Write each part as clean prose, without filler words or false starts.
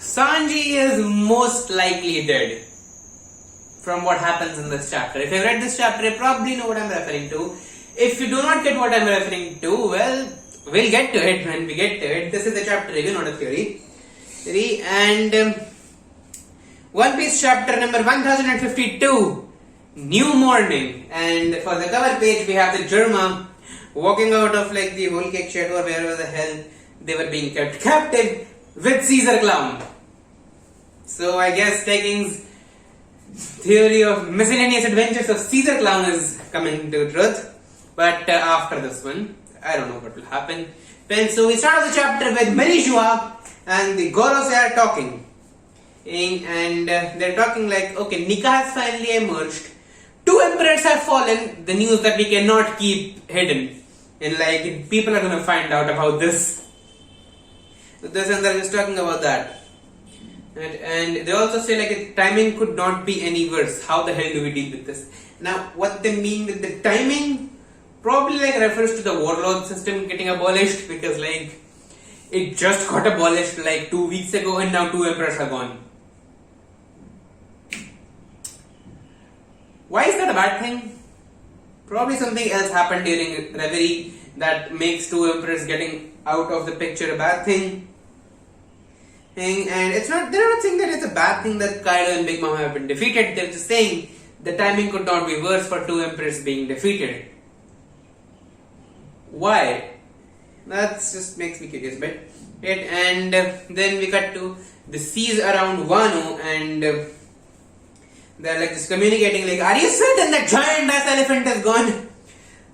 Sanji is most likely dead from what happens in this chapter. If you read this chapter, you probably know what I'm referring to. If you do not get what I'm referring to, well, we'll get to it when we get to it. This is a chapter review, not a theory. And One Piece chapter number 1052, New Morning. And for the cover page, we have the Germa walking out of like the whole cake shed or wherever the hell they were being kept captive with Caesar Clown. So I guess Taking's theory of miscellaneous adventures of Caesar Clown is coming to truth. But after this one, I don't know what will happen. Then so we start off the chapter with Merijua and the Gorosei are talking. And they're talking like, okay, Nika has finally emerged. 2 emperors have fallen. The news that we cannot keep hidden. And like, people are gonna find out about this. So this and they're just talking about that. And they also say like, timing could not be any worse. How the hell do we deal with this? Now, what they mean with the timing probably like refers to the warlord system getting abolished, because like, it just got abolished like 2 weeks ago and now 2 emperors are gone. Why is that a bad thing? Probably something else happened during Reverie that makes 2 emperors getting out of the picture a bad thing. And it's not, they're not saying that it's a bad thing that Kaido and Big Mom have been defeated. They're just saying the timing could not be worse for 2 emperors being defeated. Why? That just makes me curious, but and then we cut to the seas around Wano, and they're like just communicating like, are you certain that giant ass elephant has gone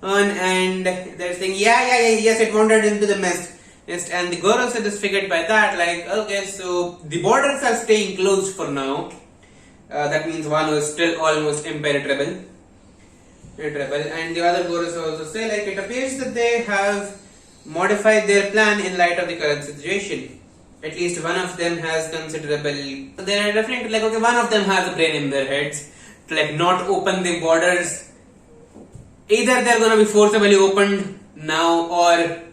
on? And they're saying, yes, it wandered into the mist. And the Gorosei is figured by that, like, okay, so the borders are staying closed for now. That means Wano is still almost impenetrable. And the other Gorosei also say, like, it appears that they have modified their plan in light of the current situation. At least one of them has considerable. They're referring to like, okay, one of them has a brain in their heads to like not open the borders. Either they're gonna be forcibly opened now, or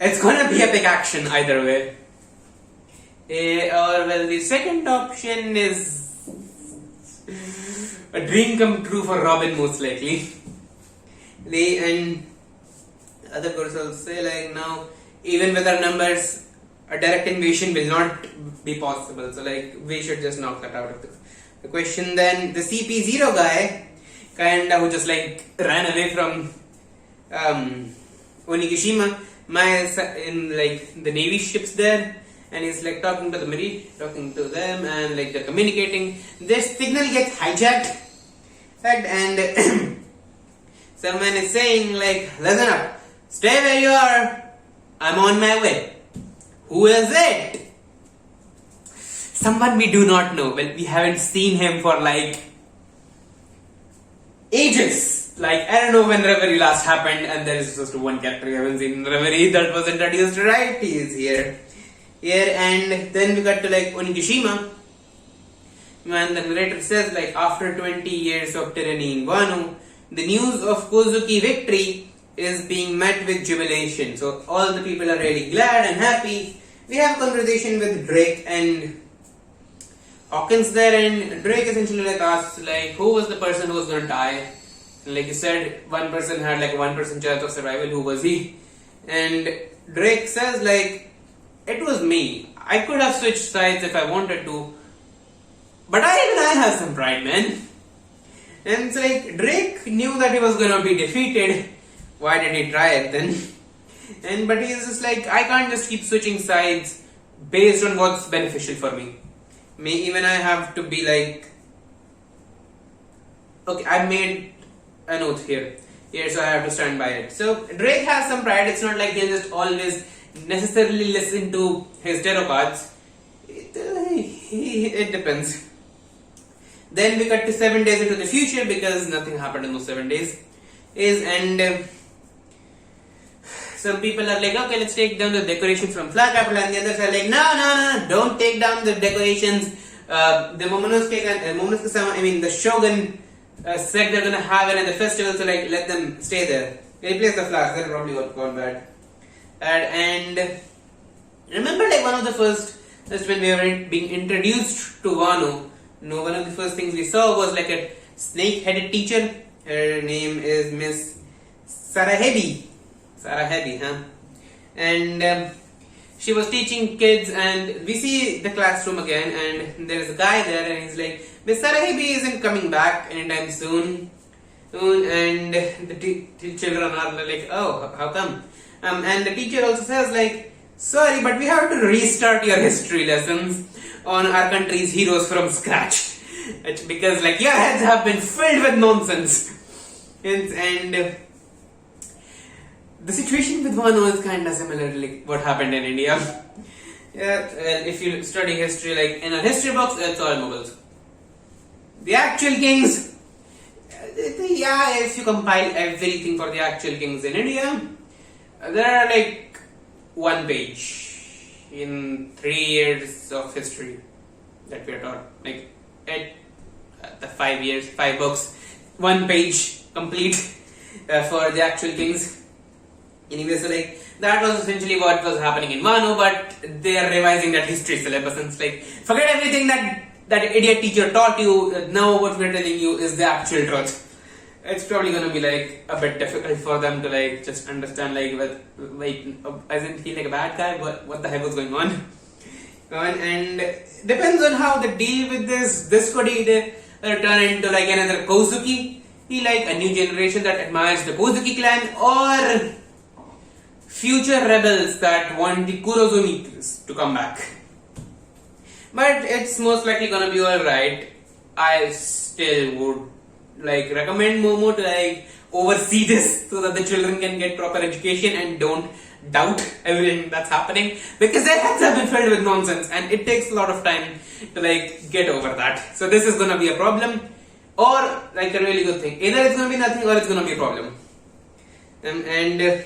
it's gonna be a big action either way. Or well, the second option is a dream come true for Robin, most likely. And other girls will say like, now even with our numbers, a direct invasion will not be possible. So like, we should just knock that out of the question. Then the CP0 guy, kinda who just like ran away from Onigashima, in like the navy ships there, and he's like talking to them, and like they're communicating. This signal gets hijacked, and someone is saying like, listen up, stay where you are, I'm on my way. Who is it? Someone we do not know. Well, we haven't seen him for like ages. Like, I don't know when Reverie last happened, and there is just one character we haven't seen in Reverie that was introduced right. He is here. And then we got to like Onigashima. And the narrator says like, after 20 years of tyranny in Wano, the news of Kozuki victory is being met with jubilation. So all the people are really glad and happy. We have a conversation with Drake and Hawkins there, and Drake essentially like asks like, who was the person who was gonna die? And like you said, one person had like 1% chance of survival. Who was he? And Drake says like, it was me. I could have switched sides if I wanted to, but I have some pride, man. And it's like, Drake knew that he was gonna be defeated. Why did he try it then? But he's just like, I can't just keep switching sides based on what's beneficial for me. Even I have to be like, okay, I made an oath here, so I have to stand by it. So Drake has some pride. It's not like he'll just always necessarily listen to his tarot cards. It depends. Then we cut to 7 days into the future, because nothing happened in those 7 days. Some people are like, okay, let's take down the decorations from Flag Capital, and the others are like, no, don't take down the decorations. The Momonosuke-sama, the Shogun said they're gonna have it at the festival, so like, let them stay there. Replace the flags, they'll probably gone bad. And remember like one of the first Just when we were being introduced to Wano, one of the first things we saw was like a snake-headed teacher. Her name is Miss Sarahebi. Sarahebi, huh? And she was teaching kids, and we see the classroom again, and there's a guy there, and he's like, Miss Sarahebi isn't coming back anytime soon. And the children are like, oh, how come? And the teacher also says like, sorry, but we have to restart your history lessons on our country's heroes from scratch. It's because like your heads have been filled with nonsense. And the situation with Wano is kind of similar to like what happened in India. Yeah, if you study history, like in a history books, it's all Mughals. The actual kings, yeah, if you compile everything for the actual kings in India, there are like one page in 3 years of history that we are taught. Like at the 5 years, 5 books, 1 page complete for the actual kings. Anyway, so like that was essentially what was happening in Wano, but they are revising that history syllabus and it's like forget everything that idiot teacher taught you. Now what we're telling you is the actual truth. It's probably gonna be like a bit difficult for them to like just understand like isn't he like a bad guy? What the heck was going on? And depends on how they deal with this. This could either turn into like another Kozuki, like a new generation that admires the Kozuki clan, or future rebels that want the Kurozumi to come back. But it's most likely gonna be alright. I still would like recommend Momo to like oversee this so that the children can get proper education and don't doubt everything that's happening, because their heads have been filled with nonsense and it takes a lot of time to like get over that. So this is gonna be a problem or like a really good thing. Either it's gonna be nothing or it's gonna be a problem. And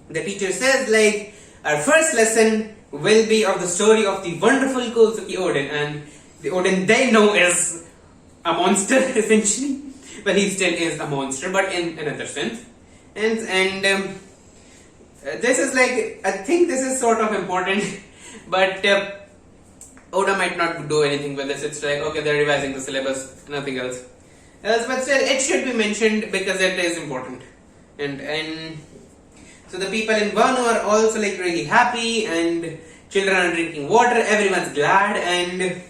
the teacher says like our first lesson will be of the story of the wonderful Kozuki Oden, and the Oden they know is a monster essentially. Well, he still is a monster, but in another sense. And this is like, I think this is sort of important, but Oda might not do anything with this. It's like, okay, they're revising the syllabus, nothing else. But still, it should be mentioned because it is important. And so the people in Wano are also like really happy, and children are drinking water, everyone's glad, and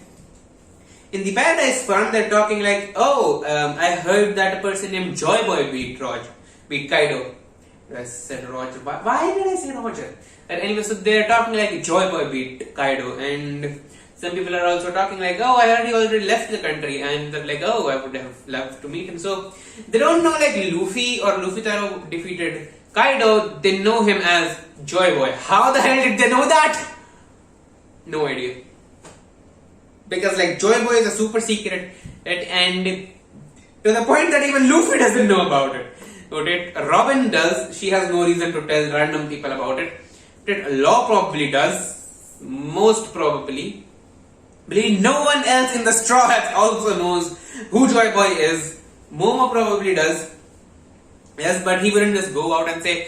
in the Paradise Farm, they're talking like, oh, I heard that a person named Joy Boy beat Kaido. I said Roger. Why did I say Roger? And anyway, so they're talking like Joy Boy beat Kaido, and some people are also talking like, oh, I heard he already left the country, and they're like, oh, I would have loved to meet him. So they don't know like Luffy or Luffy Taro defeated Kaido, they know him as Joy Boy. How the hell did they know that? No idea. Because like Joy Boy is a super secret, and to the point that even Luffy doesn't know about it. Robin does. She has no reason to tell random people about it. Law probably does. Most probably. Believe no one else in the Straw Hats also knows who Joy Boy is. Momo probably does. Yes, but he wouldn't just go out and say,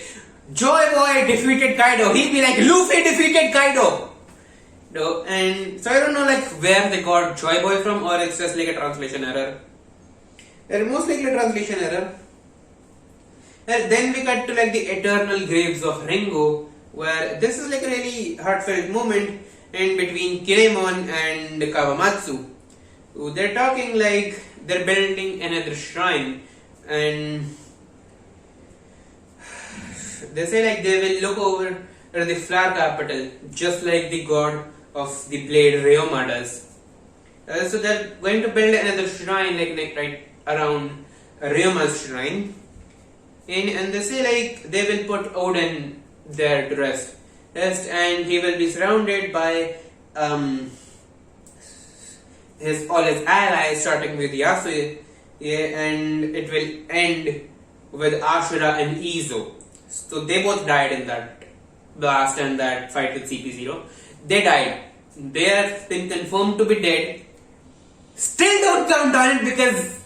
Joy Boy defeated Kaido. He'd be like, Luffy defeated Kaido. No, and so I don't know like where they got Joy Boy from, or it's just like a translation error. Most likely a translation error. And then we cut to like the eternal graves of Ringo, where this is like a really heartfelt moment in between Kinemon and Kawamatsu. They're talking like they're building another shrine, and they say like they will look over the flower capital just like the god of the blade Ryoma does. So they're going to build another shrine like right around Ryoma's shrine. And they say like they will put Oden there to rest, and he will be surrounded by all his allies, starting with Yasue, and it will end with Ashura and Izo. So they both died in that blast and that fight with CP0. They died. They have been confirmed to be dead. Still don't count on it because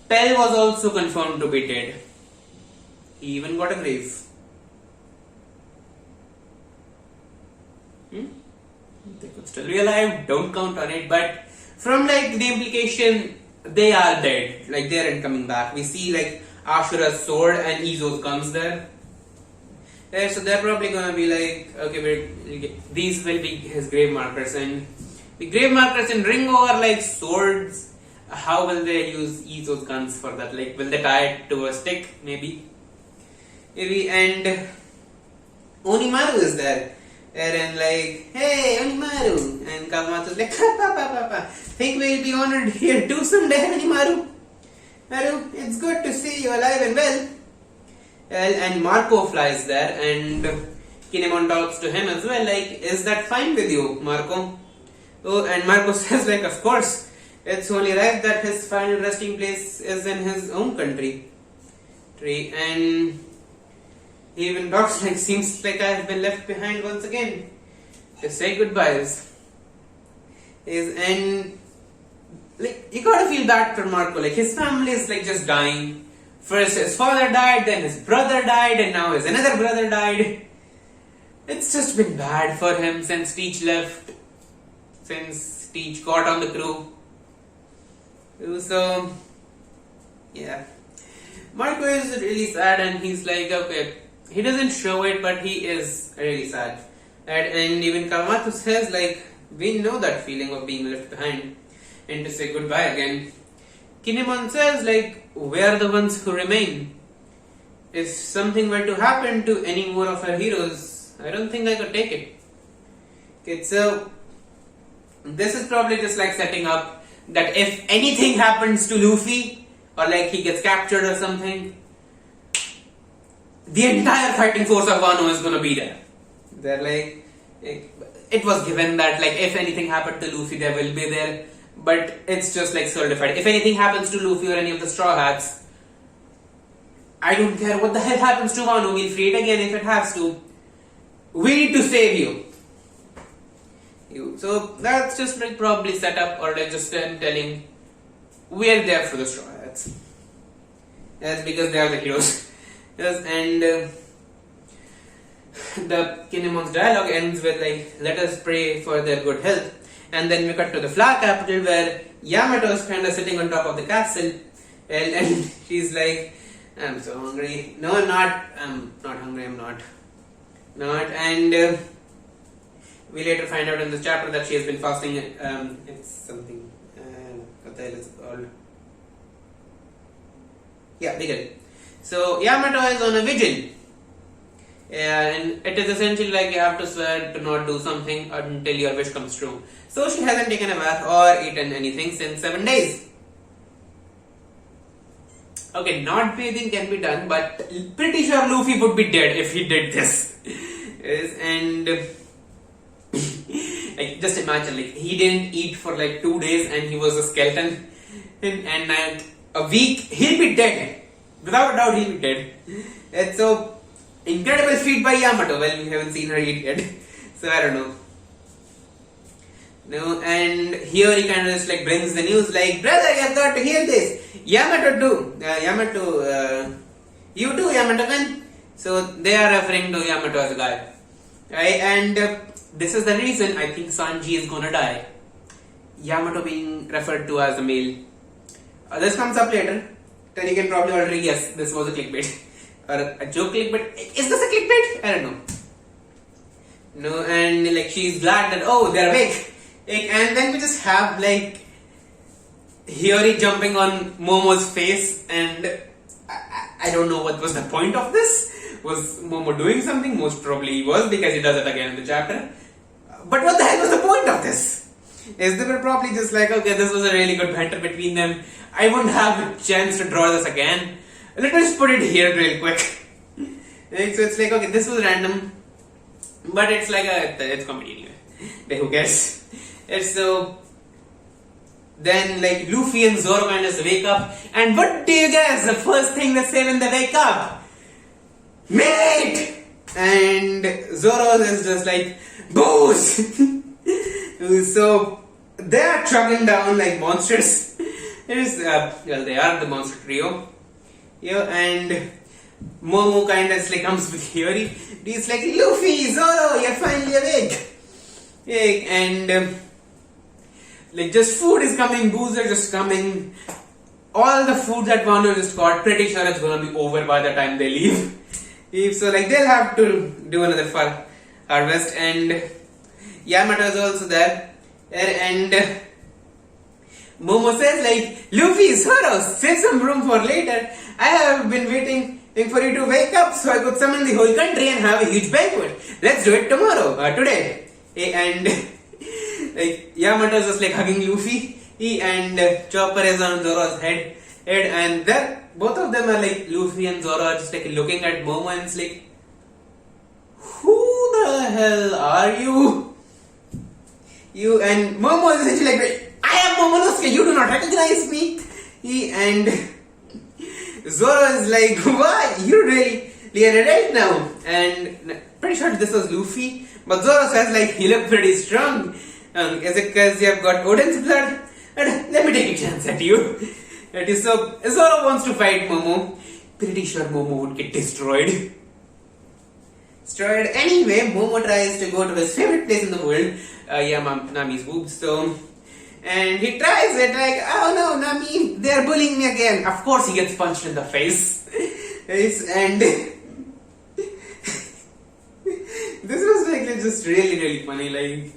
Pell was also confirmed to be dead. He even got a grave. still be alive, don't count on it, but from like the implication, they are dead, like they aren't coming back. We see like Ashura's sword and Izo's guns there. Yeah, so they're probably gonna be like, okay, these will be his grave markers, and the grave markers in Ringo are like swords. How will they use Izo's guns for that? Like, will they tie it to a stick? Maybe. And Onimaru is there. And like, hey, Onimaru. And Kawamatsu's like, Papa. Think we'll be honored here too someday, Onimaru? Maru, it's good to see you alive and well. And Marco flies there, and Kinemon talks to him as well, like, is that fine with you, Marco? Oh, and Marco says, like, of course, it's only right that his final resting place is in his own country. And he even talks like, seems like I have been left behind once again. To say goodbyes. And like, you gotta feel bad for Marco, like, his family is like just dying. First his father died, then his brother died, and now his another brother died. It's just been bad for him since Teach left, since Teach got on the crew. So, yeah. Marco is really sad, and he's like, okay, he doesn't show it, but he is really sad. And even Kawamatsu says, like, we know that feeling of being left behind, and to say goodbye again. Kinemon says, like, we are the ones who remain. If something were to happen to any more of our heroes, I don't think I could take it. Okay, so this is probably just like setting up that if anything happens to Luffy, or like he gets captured or something, the entire fighting force of Wano is gonna be there. They're like, it was given that like if anything happened to Luffy, they will be there. But it's just like solidified. If anything happens to Luffy or any of the Straw Hats, I don't care what the hell happens to Wano, we'll free it again if it has to. We need to save you. So that's just like probably set up, or like just telling we're there for the Straw Hats. That's because they are the heroes. Yes, and the Kinemon's dialogue ends with like, let us pray for their good health. And then we cut to the flower capital where Yamato is kind of sitting on top of the castle, and she's like, I'm so hungry. No, I'm not. I'm not hungry. I'm not. And we later find out in this chapter that she has been fasting. It's something. What the hell is it called? Yeah, vigil. So Yamato is on a vigil. And it is essentially like you have to swear to not do something until your wish comes true. So she hasn't taken a bath or eaten anything since 7 days. Okay, not bathing can be done, but pretty sure Luffy would be dead if he did this. Yes, and like just imagine, like he didn't eat for like 2 days and he was a skeleton, and a week he'll be dead. Without a doubt, he'll be dead. And so incredible feat by Yamato. Well, we haven't seen her eat yet, so I don't know. No, and here he kind of just like brings the news, like, brother, you have got to hear this. Yamato too. You too, Yamato man. So they are referring to Yamato as a guy, right? And this is the reason I think Sanji is gonna die. Yamato being referred to as a male. This comes up later. Then you can probably already guess this was a clickbait. Or a joke clickbait. Is this a clickbait? I don't know. No, and like she's glad that, oh, they're awake. And then we just have like Hiyori jumping on Momo's face, and I don't know what was the point of this. Was Momo doing something? Most probably he was, because he does it again in the chapter. But what the hell was the point of this? Is they were probably just like, okay, this was a really good banter between them. I won't have a chance to draw this again. Let us put it here real quick. So it's like, okay, this was random, but it's like it's comedy anyway. Who cares? It's so. Then like Luffy and Zoro kind of wake up, and what do you guess? The first thing they say when they wake up, mate. And Zoro is just like booze. So they are chugging down like monsters. Well, they are the monster trio. Yeah, and Momo kind of like comes with Hiyori. He's like, Luffy, Zoro, you're finally awake. And like just food is coming, booze are just coming. All the food that Wano just got, pretty sure it's gonna be over by the time they leave. So like they'll have to do another harvest, and Yamato is also there. And Momo says like, Luffy, Zoro, save some room for later. I have been waiting for you to wake up so I could summon the whole country and have a huge banquet. Let's do it tomorrow, today. And like Yamato is just like hugging Luffy. And Chopper is on Zoro's head, and both of them are like, Luffy and Zoro are just like looking at Momo, and it's like, who the hell are you? And Momo is essentially like, I am Momonosuke, you do not recognize me. And Zoro is like, why? You really are right now. And pretty sure this was Luffy, but Zoro says like, you look pretty strong. Is it because you have got Odin's blood? Let me take a chance at you. So Zoro wants to fight Momo. Pretty sure Momo would get destroyed. Anyway, Momo tries to go to his favorite place in the world, Nami's boobs. So, and he tries it like, oh no, Nami, they are bullying me again. Of course, he gets punched in the face. And this was like just really funny. Like,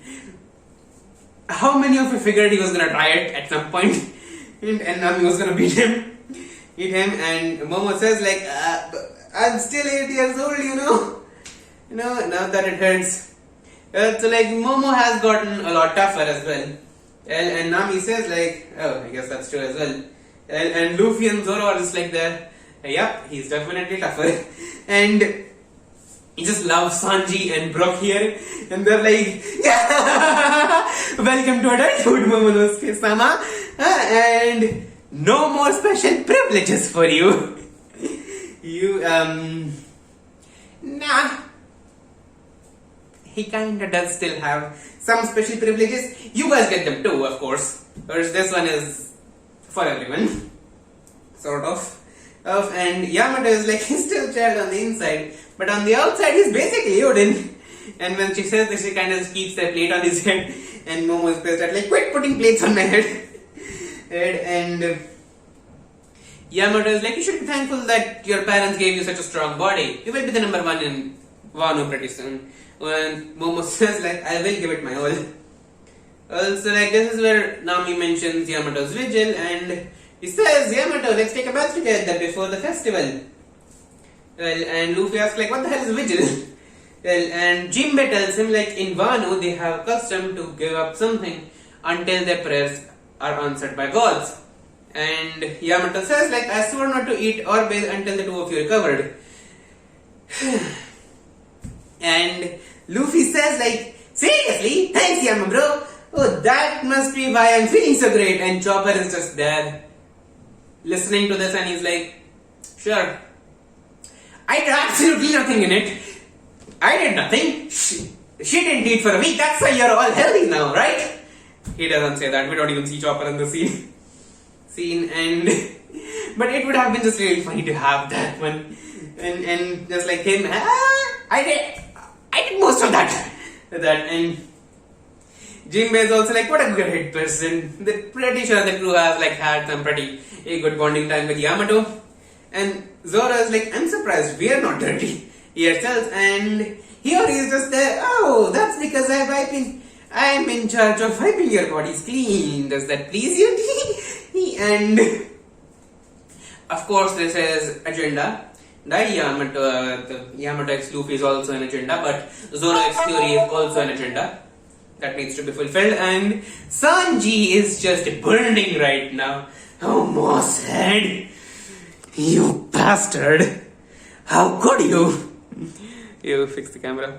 how many of you figured he was gonna try it at some point, and Nami was gonna beat him? And Momo says like, I'm still 8 years old, now that it hurts. So like Momo has gotten a lot tougher as well. And Nami says like, oh, I guess that's true as well. And Luffy and Zoro are just like there. Yep, he's definitely tougher. And he just loves Sanji and Brook here, and they're like, welcome to adulthood, Momonosuke-sama, and no more special privileges for you. Nah. He kinda does still have some special privileges. You guys get them too, of course. Whereas this one is for everyone. Sort of. And Yamato is like, he's still child on the inside, but on the outside he's basically Odin. And when she says this, she kind of keeps that plate on his head, and Momo is pissed at like, quit putting plates on my head. And Yamato is like, you should be thankful that your parents gave you such a strong body. You will be the number one in Wano pretty soon. And Momo says like, I will give it my all. Also like, this is where Nami mentions Yamato's vigil, and he says, Yamato, let's take a bath together before the festival. Well, and Luffy asks like, what the hell is vigil? Well, and Jinbe tells him like, in Wano they have a custom to give up something until their prayers are answered by gods. And Yamato says like, I swore not to eat or bathe until the two of you recovered. And Luffy says like, seriously? Thanks, Yama bro. Oh, that must be why I'm feeling so great. And Chopper is just there listening to this, and he's like, sure. I did absolutely nothing in it. I did nothing. She didn't eat for a week. That's why you're all healthy now, right? He doesn't say that. We don't even see Chopper in the scene. But it would have been just really funny to have that one. And just like him, I did most of that. And Jinbe is also like, what a great person. They're pretty sure the crew has like had some pretty good bonding time with Yamato. And Zoro is like, I'm surprised we are not dirty yourselves. And here he is just there, oh, that's because I'm in charge of wiping your bodies clean. Does that please you? And of course this is agenda. Yamato x Luffy is also an agenda, but Zoro x Theory is also an agenda that needs to be fulfilled. And Sanji is just burning right now. Oh, Moss Head, you bastard! How could you? You fix the camera.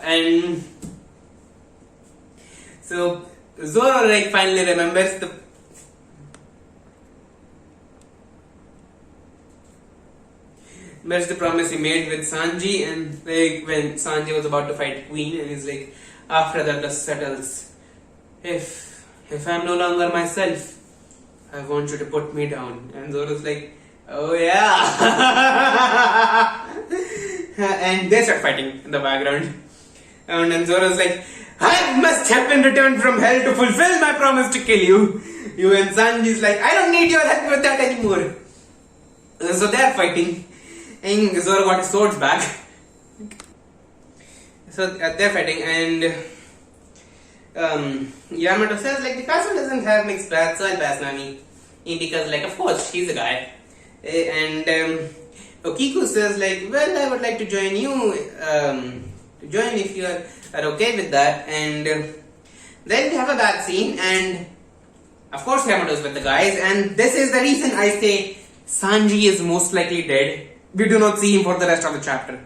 And so Zoro like finally remembers the promise he made with Sanji, and like when Sanji was about to fight Queen, and he's like, after the dust settles, if I'm no longer myself, I want you to put me down. And Zoro's like, oh yeah. And they start fighting in the background. And then Zoro's like, I must have been returned from hell to fulfill my promise to kill you. You and Sanji's like, I don't need your help with that anymore. So they're fighting. And Zoro got his swords back. So they're fighting, and Yamato says like the castle doesn't have mixed baths, so I'll bath Nami. Because like of course she's a guy. And Okiku says like, well, I would like to join you. Join if you are okay with that. And then they have a bath scene, and of course Yamato's with the guys, and this is the reason I say Sanji is most likely dead. We do not see him for the rest of the chapter.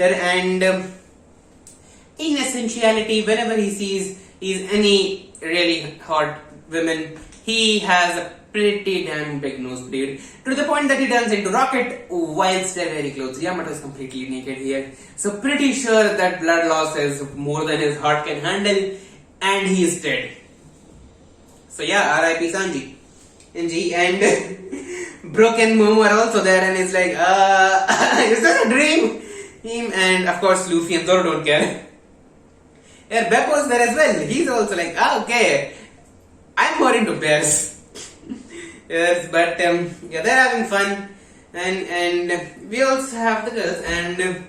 And in essentiality, whenever he sees any really hot women, he has a pretty damn big nosebleed, to the point that he turns into Rocket whilst they're very close. Yamato is completely naked here, so pretty sure that blood loss is more than his heart can handle, and he is dead. So yeah, R.I.P. Sanji. And Broken Momo are also there, and he's like, is this a dream? And of course Luffy and Zoro don't care. Yeah, Beppo's there as well. He's also like, okay, I'm more into bears. Yes, but yeah, they're having fun, and we also have the girls, and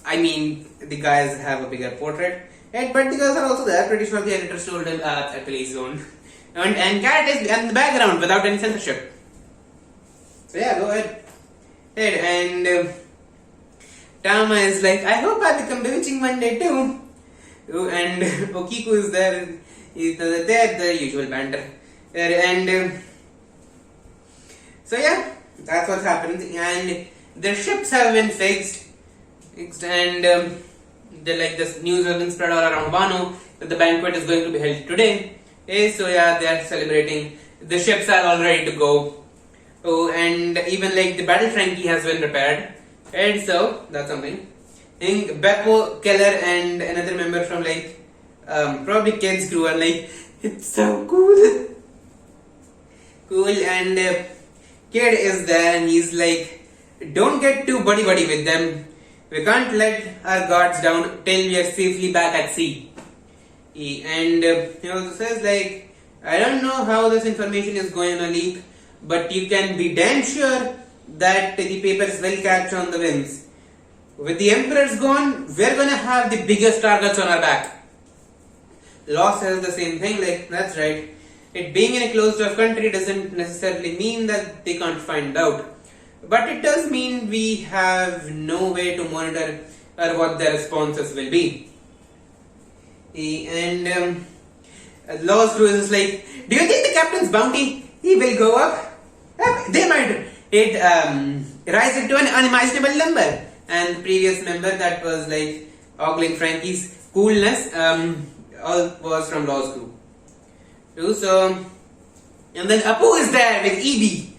I mean the guys have a bigger portrait, but the girls are also there. Pretty sure the editor told them please don't. And Cat is in the background without any censorship. So yeah, go ahead. And Tama is like, I hope I become bewitching one day too. And Okiku is there. They're the usual banter. And so yeah, that's what's happened. And their ships have been fixed. And they're like, this news has been spread all around Wano that the banquet is going to be held today. So yeah, they are celebrating. The ships are all ready to go. Oh, and even like the battle Frankie has been repaired. And so that's something. And Beppo, Keller, and another member from like probably Ken's crew are like, it's so cool. Cool. And Kid is there, and he's like, don't get too buddy with them. We can't let our guards down till we are safely back at sea. And he also says like, I don't know how this information is going to leak, but you can be damn sure that the papers will catch on the winds. With the emperors gone, we're gonna have the biggest targets on our back. Law says the same thing, like, that's right. It being in a closed off country doesn't necessarily mean that they can't find out. But it does mean we have no way to monitor what their responses will be. And Law's crew is like, do you think the captain's bounty will go up? They might rise into an unimaginable number. And the previous member that was like ogling Frankie's coolness all was from Law's crew. So, and then Apu is there with Edie.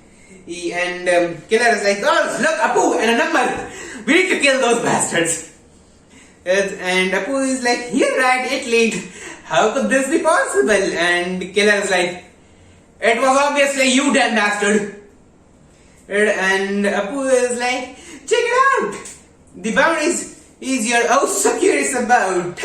And Killer is like, oh look, Apu and a number. We need to kill those bastards. And Apu is like, you're right, it leaked. How could this be possible? And Killer is like, it was obviously you, damn bastard. And Apu is like, check it out. The bounties is you're oh so curious about. And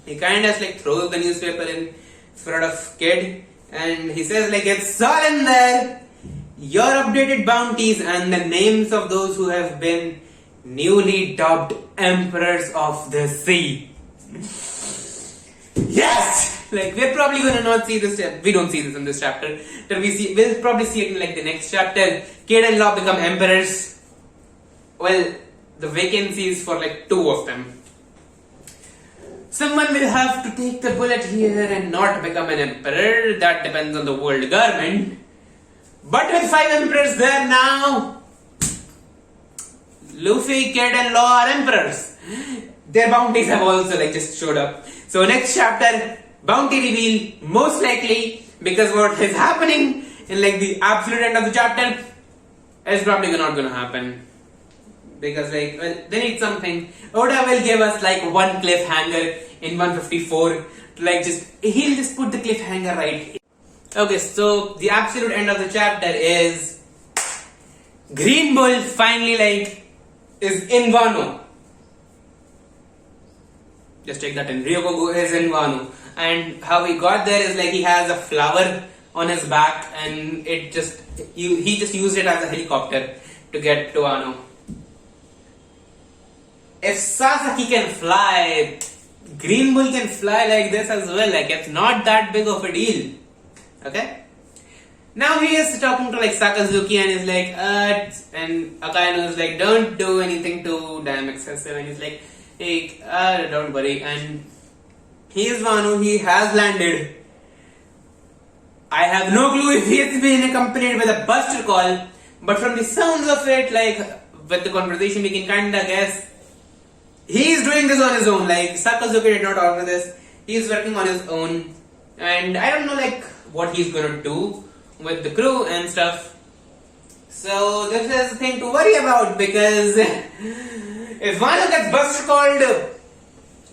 he kind of like throws the newspaper in front of Kid, and he says like, it's all in there. Your updated bounties and the names of those who have been newly dubbed Emperors of the Sea. Yes! Like, we're probably gonna not see this. We don't see this in this chapter. We'll probably see it in like the next chapter. Kid and Law become emperors. Well, the vacancies for like 2 of them. Someone will have to take the bullet here and not become an emperor. That depends on the world government. But with 5 emperors there now, Luffy, Kid, and Law are emperors. Their bounties have also like just showed up. So next chapter, bounty reveal, most likely, because what is happening in like the absolute end of the chapter is probably not gonna happen. Because like, well, they need something. Oda will give us like one cliffhanger in 154 to like he'll just put the cliffhanger right. Okay, so the absolute end of the chapter is Green Bull finally like is in Wano. Just take that in. Ryogoku is in Wano. And how he got there is like he has a flower on his back and he just used it as a helicopter to get to Wano. If Sasaki can fly, Green Bull can fly like this as well. Like it's not that big of a deal. Okay? Now he is talking to like Sakazuki and is like, and Akainu is like, don't do anything too damn excessive. And he's like, hey, don't worry. And he is Wano, he has landed. I have no clue if he has been accompanied with a buster call, but from the sounds of it, like with the conversation, we can kinda guess he is doing this on his own. Like Sakazuki did not order this, he is working on his own, and I don't know like what he's gonna do with the crew and stuff. So this is the thing to worry about, because if Wano gets buster called,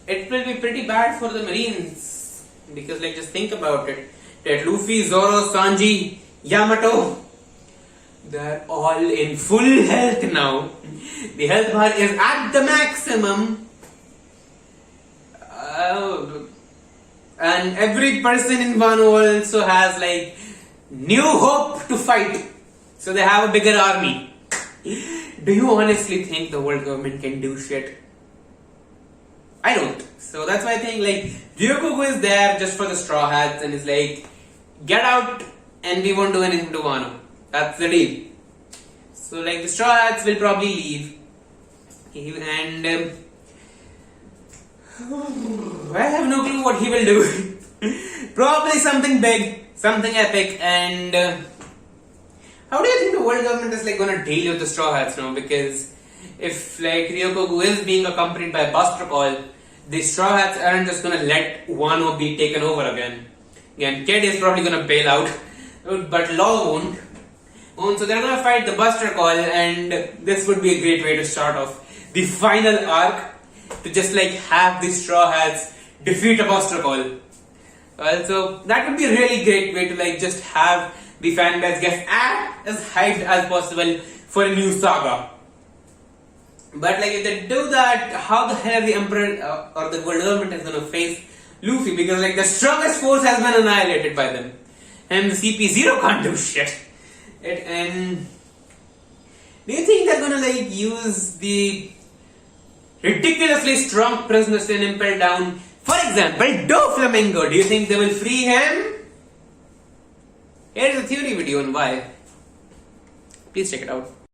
it will be pretty bad for the Marines. Because like just think about it. That Luffy, Zoro, Sanji, Yamato, they're all in full health now. The health bar is at the maximum. And every person in Wano also has like new hope to fight. So they have a bigger army. Do you honestly think the world government can do shit? I don't. So that's why I think like Ryogoku is there just for the Straw Hats and is like, get out and we won't do anything to Wano. That's the deal. So like the Straw Hats will probably leave. And I have no clue what he will do. Probably something big, something epic. And how do you think the world government is like gonna deal with the Straw Hats now? Because if like Ryogoku is being accompanied by Buster Call, the Straw Hats aren't just gonna let Wano be taken over again. Again, Kid is probably gonna bail out, but Law won't. So they're gonna fight the Buster Call, and this would be a great way to start off the final arc, to just like have the Straw Hats defeat a Buster Call. Well, so that would be a really great way to like just have the fan base get as hyped as possible for a new saga. But like if they do that, how the hell the Emperor or the world government is gonna face Luffy? Because like the strongest force has been annihilated by them, and the CP0 can't do shit. And do you think they're gonna like use the ridiculously strong prisoners in Impel Down? For example, Doflamingo. Do you think they will free him? Here's a theory video on why. Please check it out.